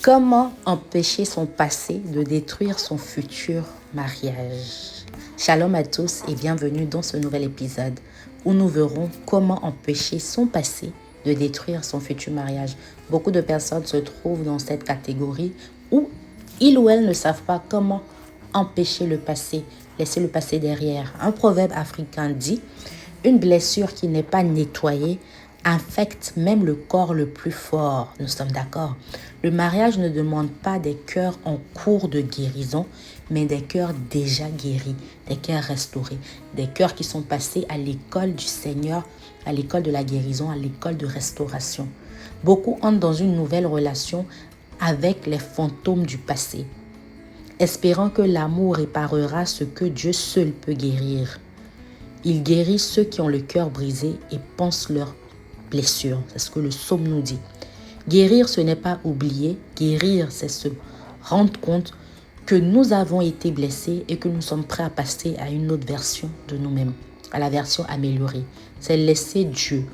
Comment empêcher son passé de détruire son futur mariage? Shalom à tous et bienvenue dans ce nouvel épisode où nous verrons comment empêcher son passé de détruire son futur mariage. Beaucoup de personnes se trouvent dans cette catégorie où ils ou elles ne savent pas comment empêcher le passé, laisser le passé derrière. Un proverbe africain dit « Une blessure qui n'est pas nettoyée infecte même le corps le plus fort ». Nous sommes d'accord. Le mariage ne demande pas des cœurs en cours de guérison, mais des cœurs déjà guéris, des cœurs restaurés, des cœurs qui sont passés à l'école du Seigneur, à l'école de la guérison, à l'école de restauration. Beaucoup entrent dans une nouvelle relation avec les fantômes du passé, espérant que l'amour réparera ce que Dieu seul peut guérir. Il guérit ceux qui ont le cœur brisé et pensent leurs blessures. C'est ce que le psaume nous dit. Guérir, ce n'est pas oublier. Guérir, c'est se rendre compte que nous avons été blessés et que nous sommes prêts à passer à une autre version de nous-mêmes, à la version améliorée. C'est laisser Dieu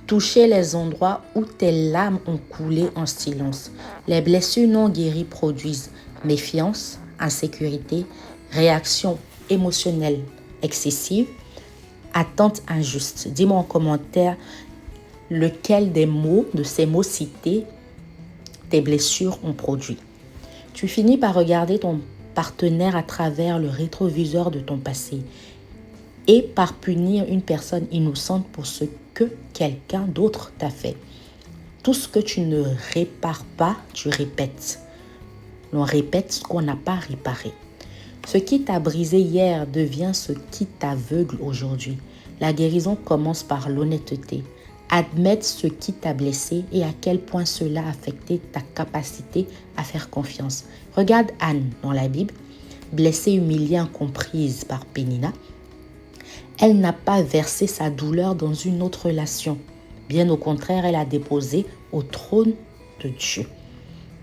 toucher les endroits où tes larmes ont coulé en silence. Les blessures non guéries produisent méfiance, insécurité, réaction émotionnelle excessive, attente injuste. Dis-moi en commentaire lequel des mots, de ces mots cités, tes blessures ont produit. Tu finis par regarder ton partenaire à travers le rétroviseur de ton passé et par punir une personne innocente pour ce que quelqu'un d'autre t'a fait. Tout ce que tu ne répares pas, tu répètes. On répète ce qu'on n'a pas réparé. Ce qui t'a brisé hier devient ce qui t'aveugle aujourd'hui. La guérison commence par l'honnêteté. Admettre ce qui t'a blessé et à quel point cela a affecté ta capacité à faire confiance. Regarde Anne dans la Bible, blessée, humiliée, incomprise par Pénina. Elle n'a pas versé sa douleur dans une autre relation. Bien au contraire, elle a déposé au trône de Dieu,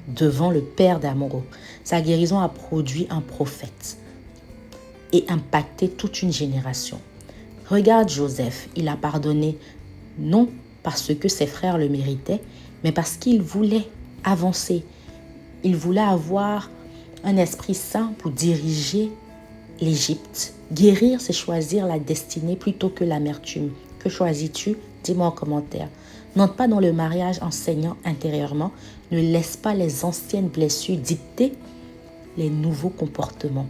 devant le Père d'amour. Sa guérison a produit un prophète et impacté toute une génération. Regarde Joseph, il a pardonné non parce que ses frères le méritaient, mais parce qu'il voulait avancer. Il voulait avoir un esprit saint pour diriger l'Égypte. Guérir, c'est choisir la destinée plutôt que l'amertume. Que choisis-tu? Dis-moi en commentaire. N'entre pas dans le mariage en saignant intérieurement. Ne laisse pas les anciennes blessures dicter les nouveaux comportements.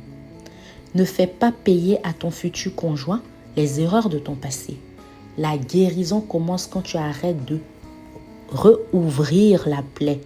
Ne fais pas payer à ton futur conjoint les erreurs de ton passé. La guérison commence quand tu arrêtes de rouvrir la plaie.